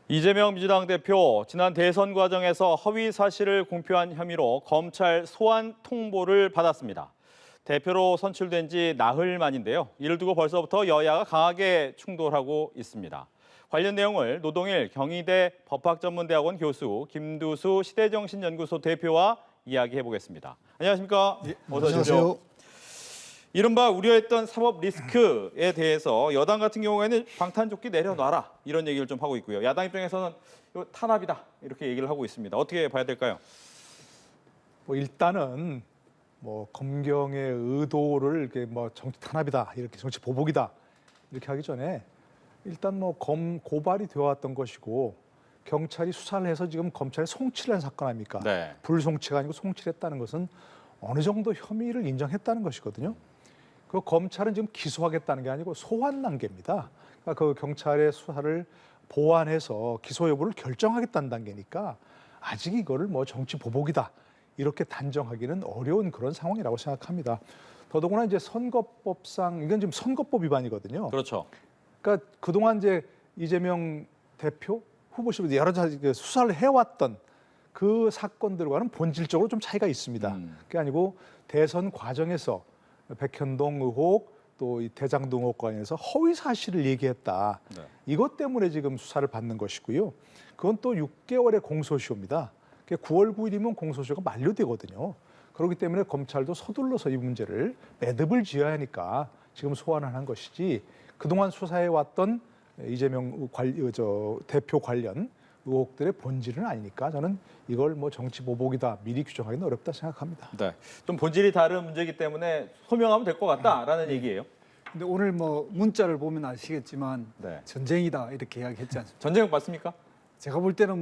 이재명 민주당 대표 지난 대선 과정에서 허위 사실을 공표한 혐의로 검찰 소환 통보를 받았습니다. 대표로 선출된 지 나흘 만인데요. 이를 두고 벌써부터 여야가 강하게 충돌하고 있습니다. 관련 내용을 노동일 경희대 법학전문대학원 교수 김두수 시대정신연구소 대표와 이야기해 보겠습니다. 안녕하십니까? 예, 어서 오십시오. 이른바 우려했던 사법 리스크에 대해서 여당 같은 경우에는 방탄조끼 내려놔라 이런 얘기를 좀 하고 있고요. 야당 입장에서는 이거 탄압이다 이렇게 얘기를 하고 있습니다. 어떻게 봐야 될까요? 일단은 검경의 의도를 이렇게 정치 탄압이다 이렇게 정치 보복이다 이렇게 하기 전에 일단 고발이 되어 왔던 것이고 경찰이 수사를 해서 지금 검찰에 송치를 한 사건 아닙니까? 네. 불송치가 아니고 송치를 했다는 것은 어느 정도 혐의를 인정했다는 것이거든요. 그 검찰은 지금 기소하겠다는 게 아니고 소환 단계입니다. 그러니까 그 경찰의 수사를 보완해서 기소 여부를 결정하겠다는 단계니까 아직 이거를 정치 보복이다 이렇게 단정하기는 어려운 그런 상황이라고 생각합니다. 더더구나 이제 선거법상 이건 지금 선거법 위반이거든요. 그렇죠. 그러니까 그동안 이제 이재명 대표 후보시보다 여러 가지 수사를 해왔던 그 사건들과는 본질적으로 좀 차이가 있습니다. 그게 아니고 대선 과정에서 백현동 의혹 또 이 대장동 의혹 관련해서 허위 사실을 얘기했다. 네. 이것 때문에 지금 수사를 받는 것이고요. 그건 또 6개월의 공소시효입니다. 9월 9일이면 공소시효가 만료되거든요. 그렇기 때문에 검찰도 서둘러서 이 문제를 매듭을 지어야 하니까 지금 소환을 한 것이지 그동안 수사해왔던 이재명 대표 관련 의혹들의 본질은 아니니까 저는 이걸 정치 보복이다 미리 규정하기는 어렵다 생각합니다. 네, 좀 본질이 다른 문제이기 때문에 소명하면 될 것 같다라는 얘기예요. 근데 오늘 문자를 보면 아시겠지만 네. 전쟁이다 이렇게 이야기했지 않습니까? 전쟁 맞습니까? 제가 볼 때는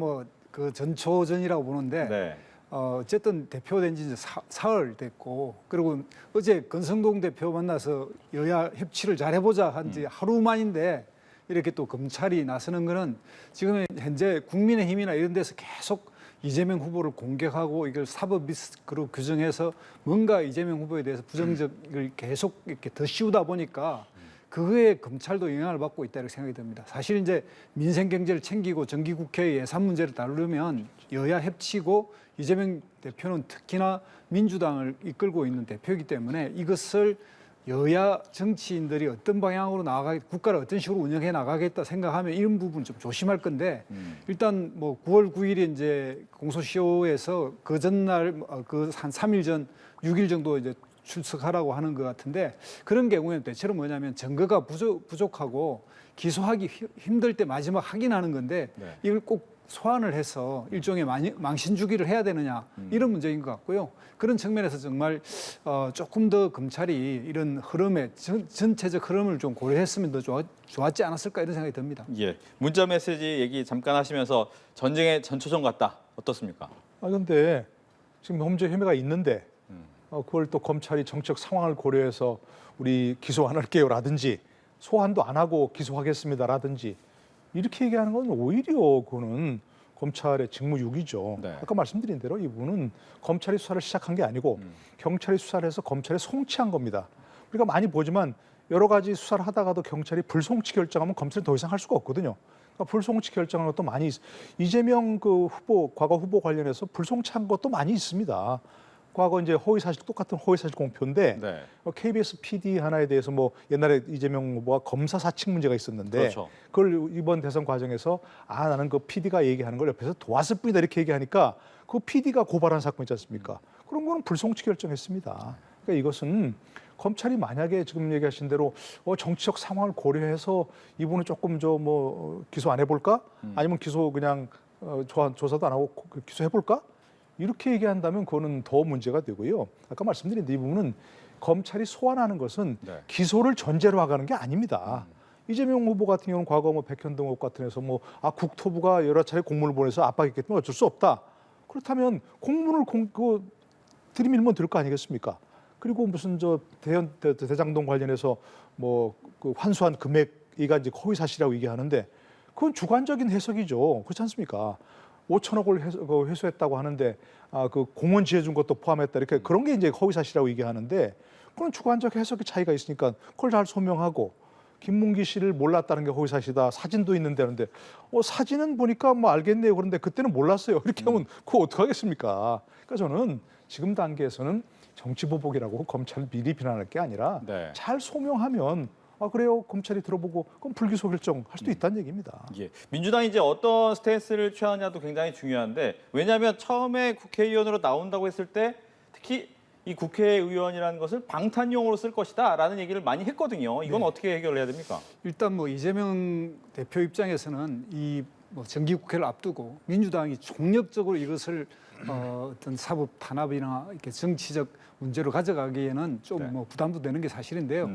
그 전초전이라고 보는데 네. 어쨌든 대표된 지 이제 사흘 됐고 그리고 어제 권성동 대표 만나서 여야 협치를 잘 해보자 한 지 하루 만인데 이렇게 또 검찰이 나서는 거는 지금 현재 국민의힘이나 이런 데서 계속 이재명 후보를 공격하고 이걸 사법 리스크로 규정해서 뭔가 이재명 후보에 대해서 부정적을 계속 이렇게 더 씌우다 보니까 그거에 검찰도 영향을 받고 있다 이렇게 생각이 듭니다. 사실 이제 민생 경제를 챙기고 정기국회 예산 문제를 다루려면 여야 협치고 이재명 대표는 특히나 민주당을 이끌고 있는 대표이기 때문에 이것을 여야 정치인들이 어떤 방향으로 국가를 어떤 식으로 운영해 나가겠다 생각하면 이런 부분 좀 조심할 건데 일단 9월 9일에 이제 공소시효에서 그 전날 그 한 3일 전 6일 정도 이제 출석하라고 하는 것 같은데 그런 경우에는 대체로 뭐냐면 증거가 부족하고 기소하기 힘들 때 마지막 확인하는 건데 네. 이걸 꼭 소환을 해서 일종의 망신주기를 해야 되느냐 이런 문제인 것 같고요. 그런 측면에서 정말 조금 더 검찰이 이런 흐름에 전체적 흐름을 좀 고려했으면 더 좋았지 않았을까 이런 생각이 듭니다. 예, 문자 메시지 얘기 잠깐 하시면서 전쟁의 전초전 같다 어떻습니까? 근데 지금 범죄 혐의가 있는데 그걸 또 검찰이 정책 상황을 고려해서 우리 기소 안 할게요라든지 소환도 안 하고 기소하겠습니다라든지 이렇게 얘기하는 건 오히려 그거는 검찰의 직무유기죠. 네. 아까 말씀드린 대로 이분은 검찰이 수사를 시작한 게 아니고 경찰이 수사를 해서 검찰에 송치한 겁니다. 우리가 많이 보지만 여러 가지 수사를 하다가도 경찰이 불송치 결정하면 검찰이 더 이상 할 수가 없거든요. 그러니까 불송치 결정한 것도 많이 이재명 과거 후보 관련해서 불송치한 것도 많이 있습니다. 과거 이제 허위사실 똑같은 허위사실 공표인데 네. KBS PD 하나에 대해서 옛날에 이재명 후보가 검사 사칭 문제가 있었는데 그렇죠. 그걸 이번 대선 과정에서 나는 그 PD가 얘기하는 걸 옆에서 도왔을 뿐이다 이렇게 얘기하니까 그 PD가 고발한 사건 있지 않습니까? 그런 거는 불송치 결정했습니다. 그러니까 이것은 검찰이 만약에 지금 얘기하신 대로 정치적 상황을 고려해서 이분은 조금 기소 안 해볼까? 아니면 기소 그냥 조사도 안 하고 기소해볼까? 이렇게 얘기한다면 그거는 더 문제가 되고요. 아까 말씀드린 이 부분은 검찰이 소환하는 것은 네. 기소를 전제로 하는 게 아닙니다. 이재명 후보 같은 경우는 과거 백현동 의혹 같은 데서 국토부가 여러 차례 공문을 보내서 압박했기 때문에 어쩔 수 없다. 그렇다면 공문을 들이밀면 될 거 아니겠습니까? 그리고 무슨 대장동 관련해서 그 환수한 금액이가 이제 허위 사실이라고 얘기하는데 그건 주관적인 해석이죠. 그렇지 않습니까? 5천억을 회수했다고 하는데 그 공원 지어준 것도 포함했다 이렇게 그런 게 이제 허위 사실이라고 얘기하는데 그건 주관적 해석의 차이가 있으니까 그걸 잘 소명하고 김문기 씨를 몰랐다는 게 거기 사시다 사진도 있는데 사진은 보니까 뭐 알겠네요. 그런데 그때는 몰랐어요. 이렇게 하면 그거 어떡하겠습니까? 그러니까 저는 지금 단계에서는 정치 보복이라고 검찰을 미리 비난할 게 아니라 네. 잘 소명하면 그래요. 검찰이 들어보고 그럼 불기소 결정할 수도 있다는 얘기입니다. 예. 민주당이 이제 어떤 스탠스를 취하느냐도 굉장히 중요한데 왜냐하면 처음에 국회의원으로 나온다고 했을 때 특히 이 국회의원이라는 것을 방탄용으로 쓸 것이다라는 얘기를 많이 했거든요. 이건 어떻게 해결해야 됩니까? 일단 뭐 이재명 대표 입장에서는 이 뭐 정기국회를 앞두고 민주당이 총력적으로 이것을 어떤 사법 탄압이나 이렇게 정치적 문제로 가져가기에는 좀 네. 뭐 부담도 되는 게 사실인데요.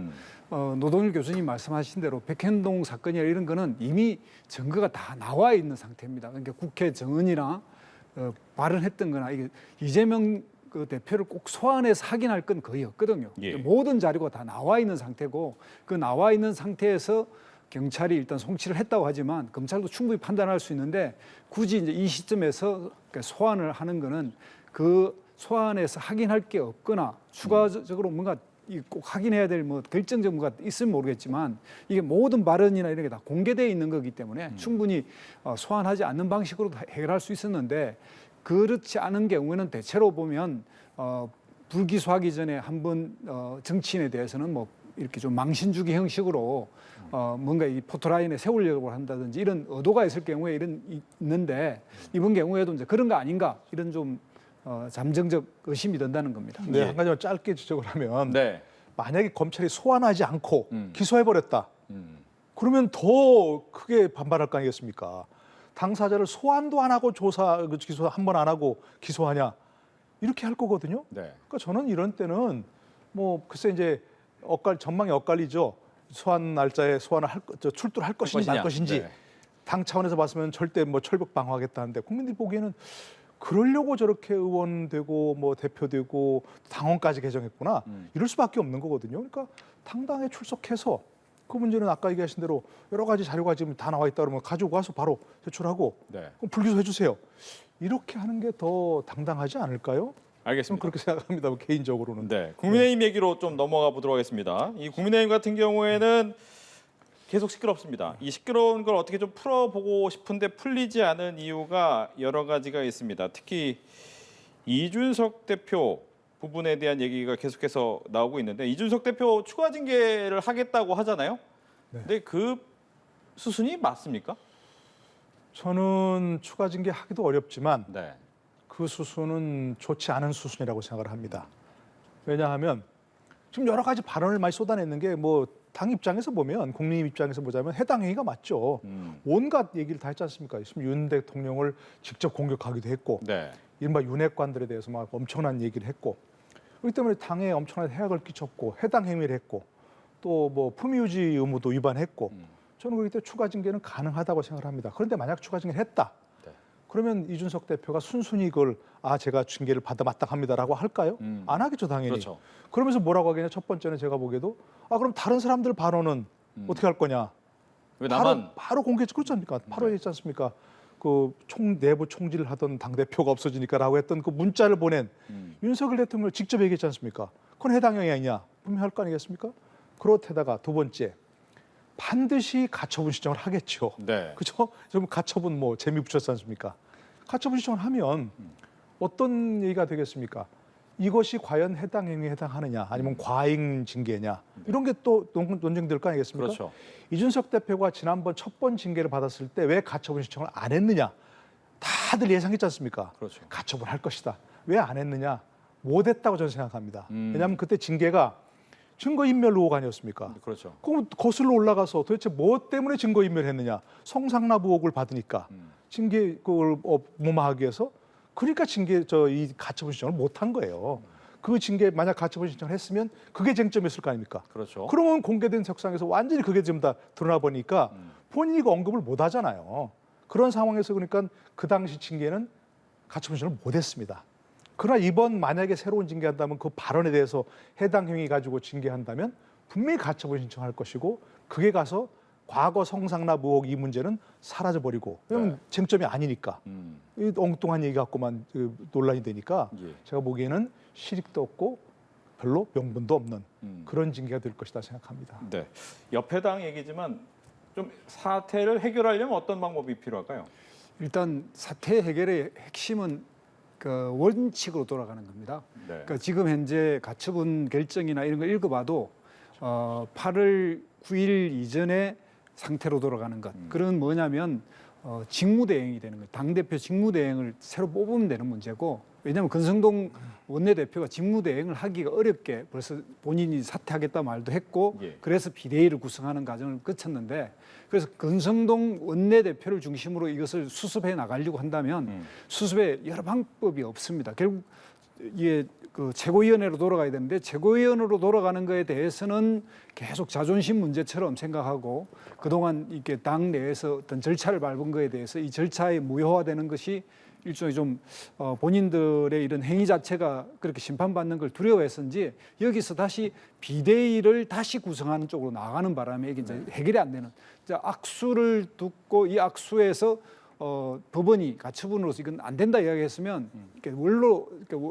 노동일 교수님 말씀하신 대로 백현동 사건이나 이런 거는 이미 증거가 다 나와 있는 상태입니다. 그러니까 국회 정언이나 발언했던 거나 이게 이재명 그 대표를 꼭 소환해서 확인할 건 거의 없거든요. 예. 모든 자료가 다 나와 있는 상태고 그 나와 있는 상태에서 경찰이 일단 송치를 했다고 하지만 검찰도 충분히 판단할 수 있는데 굳이 이제 이 시점에서 소환을 하는 거는 그 소환해서 확인할 게 없거나 추가적으로 뭔가 꼭 확인해야 될 뭐 결정적 뭔가 있으면 모르겠지만 이게 모든 발언이나 이런 게 다 공개되어 있는 거기 때문에 충분히 소환하지 않는 방식으로도 해결할 수 있었는데 그렇지 않은 경우에는 대체로 보면 불기소하기 전에 한번 정치인에 대해서는 뭐 이렇게 좀 망신주기 형식으로 뭔가 이 포토라인에 세우려고 한다든지 이런 의도가 있을 경우에 있는데 이번 경우에도 이제 그런 거 아닌가 이런 좀 잠정적 의심이 든다는 겁니다. 네, 예. 한 가지만 짧게 지적을 하면 네. 만약에 검찰이 소환하지 않고 기소해버렸다. 음. 그러면 더 크게 반발할 거 아니겠습니까? 당사자를 소환도 안 하고 기소 한 번 안 하고 기소하냐 이렇게 할 거거든요. 네. 그러니까 저는 이런 때는 뭐 글쎄 이제 전망이 엇갈리죠. 소환 날짜에 출두를 할 것인지 말 것인지 네. 당 차원에서 봤으면 절대 뭐 철벽 방어하겠다는데 국민들이 보기에는 그러려고 저렇게 의원 되고 뭐 대표 되고 당원까지 개정했구나 이럴 수밖에 없는 거거든요. 그러니까 당당에 출석해서 그 문제는 아까 얘기하신 대로 여러 가지 자료가 지금 다 나와 있다 그러면 가지고 와서 바로 제출하고 네. 그럼 불기소해 주세요. 이렇게 하는 게 더 당당하지 않을까요? 저는 알겠습니다. 그렇게 생각합니다. 개인적으로는. 네, 국민의힘 얘기로 좀 넘어가 보도록 하겠습니다. 이 국민의힘 같은 경우에는 계속 시끄럽습니다. 이 시끄러운 걸 어떻게 좀 풀어보고 싶은데 풀리지 않은 이유가 여러 가지가 있습니다. 특히 이준석 대표 부분에 대한 얘기가 계속해서 나오고 있는데 이준석 대표 추가 징계를 하겠다고 하잖아요. 네. 근데 그 수순이 맞습니까? 저는 추가 징계 하기도 어렵지만 네. 그 수순은 좋지 않은 수순이라고 생각을 합니다. 왜냐하면 지금 여러 가지 발언을 많이 쏟아냈는 게 뭐 당 입장에서 보면 국민의힘 입장에서 보자면 해당 행위가 맞죠. 온갖 얘기를 다 했지 않습니까? 지금 윤 대통령을 직접 공격하기도 했고 네. 이른바 윤핵관들에 대해서 막 엄청난 얘기를 했고 그렇기 때문에 당에 엄청난 해악을 끼쳤고 해당 행위를 했고 또 뭐 품위유지 의무도 위반했고 저는 그렇기 때문에 추가 징계는 가능하다고 생각을 합니다. 그런데 만약 추가 징계를 했다. 네. 그러면 이준석 대표가 순순히 그걸 제가 징계를 받아 마땅합니다라고 할까요? 안 하겠죠 당연히. 그렇죠. 그러면서 뭐라고 하겠냐? 첫 번째는 제가 보기에도 그럼 다른 사람들 발언은 어떻게 할 거냐? 왜 나만 바로 공개 그렇지 않습니까? 바로 했지 않습니까? 그 내부 총질을 하던 당 대표가 없어지니까라고 했던 그 문자를 보낸 윤석열 대통령을 직접 얘기했지 않습니까? 그건 해당 행위 아니냐? 분명히 할 거 아니겠습니까? 그렇다다가 두 번째 반드시 가처분 신청을 하겠죠. 네. 그죠? 좀 가처분 뭐 재미 붙였지 않습니까? 가처분 신청을 하면 어떤 얘기가 되겠습니까? 이것이 과연 해당 행위에 해당하느냐 아니면 과잉 징계냐 이런 게 또 논쟁될 거 아니겠습니까? 그렇죠. 이준석 대표가 지난번 첫 번 징계를 받았을 때 왜 가처분 신청을 안 했느냐 다들 예상했지 않습니까? 그렇죠. 가처분 할 것이다. 왜 안 했느냐? 못 했다고 저는 생각합니다. 왜냐하면 그때 징계가 증거인멸 의혹 아니었습니까? 그렇죠. 그럼 거슬러 올라가서 도대체 뭐 때문에 증거인멸했느냐? 성상납 의혹을 받으니까 징계 그걸 무마하기 위해서 그러니까 이 가처분 신청을 못 한 거예요. 그 징계 만약 가처분 신청을 했으면 그게 쟁점이었을 거 아닙니까? 그렇죠. 그러면 공개된 석상에서 완전히 그게 지금 다 드러나 보니까 본인이 그 언급을 못 하잖아요. 그런 상황에서 그러니까 그 당시 징계는 가처분 신청을 못 했습니다. 그러나 이번 만약에 새로운 징계한다면 그 발언에 대해서 해당 행위 가지고 징계한다면 분명히 가처분 신청할 것이고 그게 가서 과거 성상납 의혹 이 문제는 사라져버리고 왜냐하면 쟁점이 아니니까 이 엉뚱한 얘기 갖고만 논란이 되니까 예. 제가 보기에는 실익도 없고 별로 명분도 없는 그런 징계가 될 것이다 생각합니다. 네. 옆에당 얘기지만 좀 사태를 해결하려면 어떤 방법이 필요할까요? 일단 사태 해결의 핵심은 그 원칙으로 돌아가는 겁니다. 네. 그러니까 지금 현재 가처분 결정이나 이런 걸 읽어봐도 8월 9일 이전의 상태로 돌아가는 것. 그건 뭐냐면 직무대행이 되는 거예요. 당대표 직무대행을 새로 뽑으면 되는 문제고, 왜냐하면 권성동 원내대표가 직무대행을 하기가 어렵게 벌써 본인이 사퇴하겠다 말도 했고, 예. 그래서 비대위를 구성하는 과정을 거쳤는데, 그래서 권성동 원내대표를 중심으로 이것을 수습해 나가려고 한다면 수습에 여러 방법이 없습니다. 결국 이게 그 최고위원회로 돌아가야 되는데, 최고위원으로 돌아가는 거에 대해서는 계속 자존심 문제처럼 생각하고, 그동안 이렇게 당 내에서 어떤 절차를 밟은 거에 대해서 이 절차에 무효화되는 것이 일종의 좀 본인들의 이런 행위 자체가 그렇게 심판받는 걸 두려워했는지, 여기서 다시 비대위를 다시 구성하는 쪽으로 나가는 바람에 이게 이제 해결이 안 되는, 이제 악수를 듣고 이 악수에서 법원이 가처분으로서 이건 안 된다 이야기했으면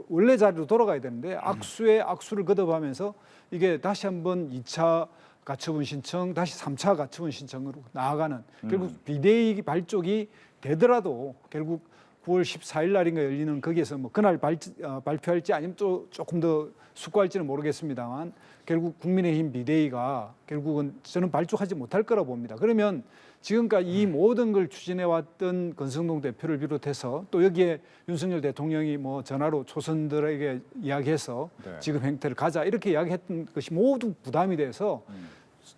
원래 자리로 돌아가야 되는데, 악수를 거듭하면서 이게 다시 한번 2차 가처분 신청, 다시 3차 가처분 신청으로 나아가는, 결국 비대위 발족이 되더라도 결국 9월 14일 날인가 열리는 거기에서 뭐 그날 발표할지 아니면 또 조금 더 숙고할지는 모르겠습니다만, 결국 국민의힘 비대위가 결국은 저는 발족하지 못할 거라 봅니다. 그러면 지금까지 이 모든 걸 추진해왔던 권성동 대표를 비롯해서 또 여기에 윤석열 대통령이 뭐 전화로 초선들에게 이야기해서 네. 지금 행태를 가자 이렇게 이야기했던 것이 모두 부담이 돼서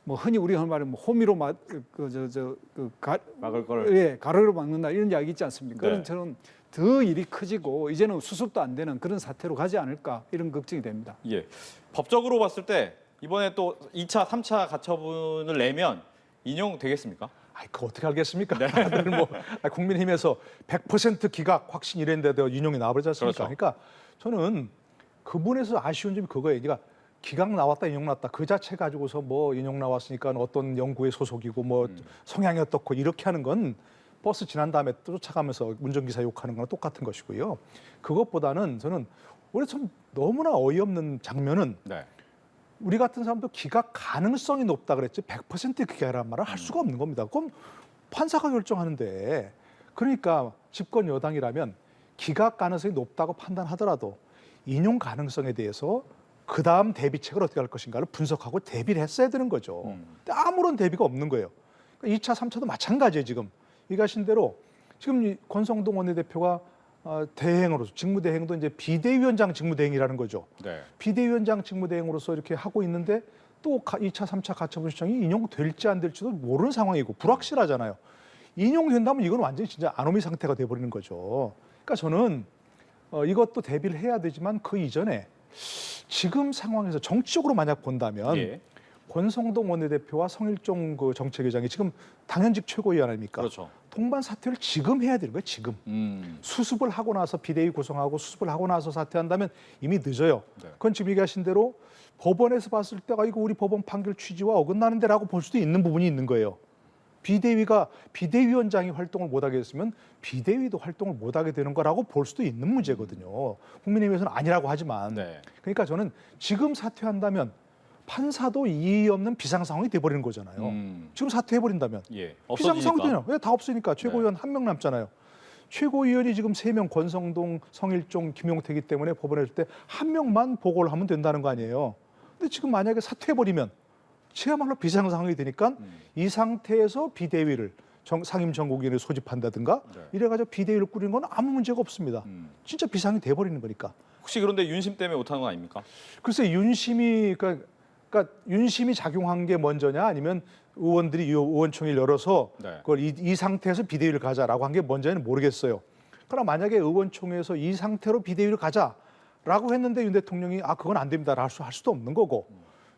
뭐 흔히 우리가 하는 말에 뭐 호미로 막을 걸. 예, 가로로 막는다 이런 이야기 있지 않습니까? 네. 그런 처럼 더 일이 커지고 이제는 수습도 안 되는 그런 사태로 가지 않을까 이런 걱정이 됩니다. 예. 법적으로 봤을 때 이번에 또 2차, 3차 가처분을 내면 인용되겠습니까? 아이, 그거 어떻게 알겠습니까? 다들 뭐 국민의힘에서 100% 기각 확신 이랬는데도 인용이 나와버리지 않습니까? 그렇죠. 그러니까 저는 그분에서 아쉬운 점이 그거예요. 그러니까 기각 나왔다, 인용 나왔다 그 자체 가지고서 뭐 인용 나왔으니까 어떤 연구의 소속이고 뭐 성향이 어떻고 이렇게 하는 건 버스 지난 다음에 또 쫓아가면서 운전기사 욕하는 거랑 똑같은 것이고요. 그것보다는 저는 원래 참 너무나 어이없는 장면은 네. 우리 같은 사람도 기각 가능성이 높다 그랬지 100% 기각이라는 말을 할 수가 없는 겁니다. 그건 판사가 결정하는데, 그러니까 집권 여당이라면 기각 가능성이 높다고 판단하더라도 인용 가능성에 대해서 그 다음 대비책을 어떻게 할 것인가를 분석하고 대비를 했어야 되는 거죠. 근데 아무런 대비가 없는 거예요. 그러니까 2차, 3차도 마찬가지예요. 지금 얘기하신 대로 지금 이 권성동 원내대표가 대행으로서 직무대행도 이제 비대위원장 직무대행이라는 거죠. 네. 비대위원장 직무대행으로서 이렇게 하고 있는데 또 2차, 3차 가처분 신청이 인용될지 안 될지도 모르는 상황이고 불확실하잖아요. 인용된다면 이건 완전히 진짜 아노미 상태가 돼버리는 거죠. 그러니까 저는 이것도 대비를 해야 되지만 그 이전에 지금 상황에서 정치적으로 만약 본다면 예. 권성동 원내대표와 성일종 그 정책위원장이 지금 당연직 최고위원 아닙니까? 그렇죠. 동반 사퇴를 지금 해야 되는 거예요. 지금. 수습을 하고 나서 비대위 구성하고 수습을 하고 나서 사퇴한다면 이미 늦어요. 네. 그건 지금 얘기하신 대로 법원에서 봤을 때 이거 우리 법원 판결 취지와 어긋나는데라고 볼 수도 있는 부분이 있는 거예요. 비대위원장이 활동을 못하게 됐으면 비대위도 활동을 못하게 되는 거라고 볼 수도 있는 문제거든요. 국민의힘에서는 아니라고 하지만. 네. 그러니까 저는 지금 사퇴한다면 판사도 이의 없는 비상 상황이 돼버리는 거잖아요. 지금 사퇴해버린다면. 예. 비상 상황 없어지니까. 되냐? 왜 다 없으니까 최고위원 한 명 남잖아요. 최고위원이 지금 3명 권성동, 성일종, 김용태이기 때문에 법원에 줄 때 한 명만 보고를 하면 된다는 거 아니에요. 근데 지금 만약에 사퇴해버리면 그야말로 비상 상황이 되니까 이 상태에서 비대위를 상임 전국위원회 소집한다든가 네. 이래가지고 비대위를 꾸리는 건 아무 문제가 없습니다. 진짜 비상이 돼버리는 거니까. 혹시 그런데 윤심 때문에 못하는 건 아닙니까? 글쎄 윤심이 그러니까 윤심이 작용한 게 먼저냐 아니면 의원들이 의원총회를 열어서 네. 그걸 이 상태에서 비대위를 가자라고 한 게 먼저는 모르겠어요. 그러나 만약에 의원총회에서 이 상태로 비대위를 가자라고 했는데 윤 대통령이 그건 안 됩니다. 할 수도 없는 거고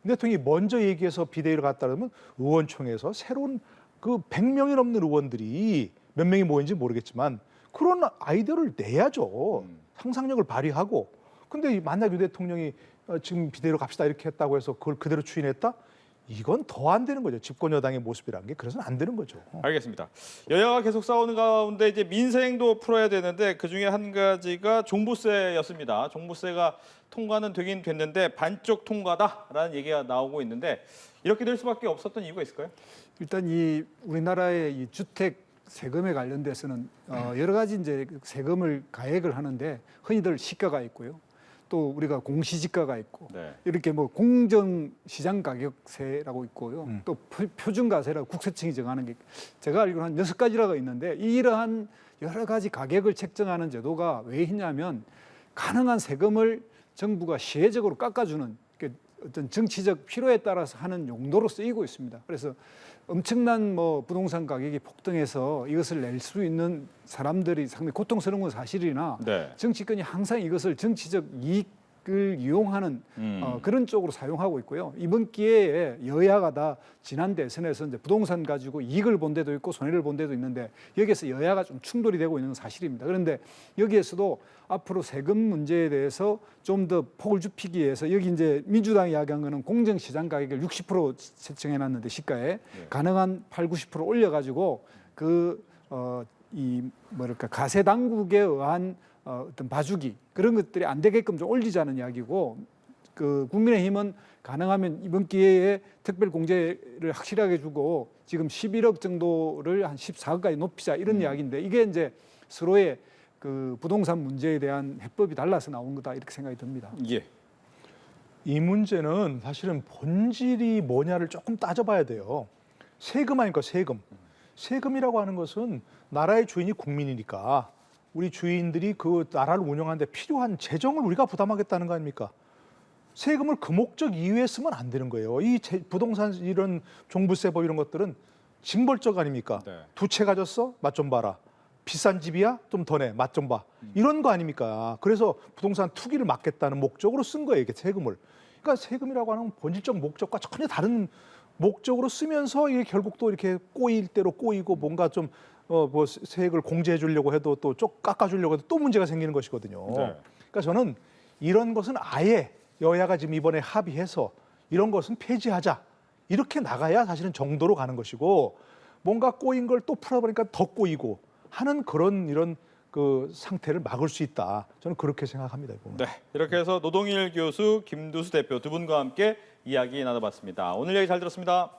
윤 대통령이 먼저 얘기해서 비대위를 갔다 그러면 의원총회에서 새로운 그 100명이 넘는 의원들이 몇 명이 모인지 모르겠지만 그런 아이디어를 내야죠. 상상력을 발휘하고. 근데 만약 윤 대통령이 지금 비대위로 갑시다 이렇게 했다고 해서 그걸 그대로 추진했다? 이건 더 안 되는 거죠. 집권 여당의 모습이라는 게 그래서는 안 되는 거죠. 알겠습니다. 여야가 계속 싸우는 가운데 이제 민생도 풀어야 되는데 그 중에 한 가지가 종부세였습니다. 종부세가 통과는 되긴 됐는데 반쪽 통과다라는 얘기가 나오고 있는데 이렇게 될 수밖에 없었던 이유가 있을까요? 일단 이 우리나라의 이 주택 세금에 관련돼서는 여러 가지 이제 세금을 가액을 하는데 흔히들 시가가 있고요. 또 우리가 공시지가가 있고 네. 이렇게 뭐 공정시장 가격세라고 있고요. 또 표준가세라고 국세청이 정하는 게 제가 알기로는 한 6가지라고 있는데 이러한 여러 가지 가격을 책정하는 제도가 왜 있냐면 가능한 세금을 정부가 시혜적으로 깎아주는 어떤 정치적 필요에 따라서 하는 용도로 쓰이고 있습니다. 그래서 엄청난 뭐 부동산 가격이 폭등해서 이것을 낼 수 있는 사람들이 상당히 고통스러운 건 사실이나 네. 정치권이 항상 이것을 정치적 이익을 이용하는 그런 쪽으로 사용하고 있고요. 이번 기회에 여야가 다 지난 대선에서 이제 부동산 가지고 이익을 본 데도 있고 손해를 본 데도 있는데 여기에서 여야가 좀 충돌이 되고 있는 건 사실입니다. 그런데 여기에서도 앞으로 세금 문제에 대해서 좀 더 폭을 좁히기 위해서 여기 이제 민주당이 이야기한 거는 공정시장 가격을 60% 책정해놨는데 시가에 가능한 8, 90% 올려가지고 이 뭐랄까 가세 당국에 의한 어떤 봐주기 그런 것들이 안 되게끔 좀 올리자는 이야기고 국민의힘은 가능하면 이번 기회에 특별 공제를 확실하게 주고 지금 11억 정도를 한 14억까지 높이자 이런 이야기인데 이게 이제 서로의 부동산 문제에 대한 해법이 달라서 나온 거다 이렇게 생각이 듭니다. 예. 이 문제는 사실은 본질이 뭐냐를 조금 따져봐야 돼요. 세금 아닙니까, 세금. 세금이라고 하는 것은 나라의 주인이 국민이니까 우리 주인들이 그 나라를 운영하는 데 필요한 재정을 우리가 부담하겠다는 거 아닙니까? 세금을 그 목적 이외에 쓰면 안 되는 거예요. 이 부동산 이런 종부세법 이런 것들은 징벌적 아닙니까? 네. 두 채 가졌어? 맛 좀 봐라. 비싼 집이야? 좀 더 내. 맛 좀 봐. 이런 거 아닙니까? 그래서 부동산 투기를 막겠다는 목적으로 쓴 거예요. 이게 세금을. 그러니까 세금이라고 하는 본질적 목적과 전혀 다른 목적으로 쓰면서 이게 결국 또 이렇게 꼬일 대로 꼬이고 뭔가 좀 뭐 세액을 공제해 주려고 해도 또 쪽 깎아 주려고 해도 또 문제가 생기는 것이거든요. 네. 그러니까 저는 이런 것은 아예 여야가 지금 이번에 합의해서 이런 것은 폐지하자. 이렇게 나가야 사실은 정도로 가는 것이고 뭔가 꼬인 걸 또 풀어버리니까 더 꼬이고 하는 그런 이런 그 상태를 막을 수 있다. 저는 그렇게 생각합니다. 네, 이렇게 해서 노동일 교수, 김두수 대표 두 분과 함께 이야기 나눠봤습니다. 오늘 얘기 잘 들었습니다.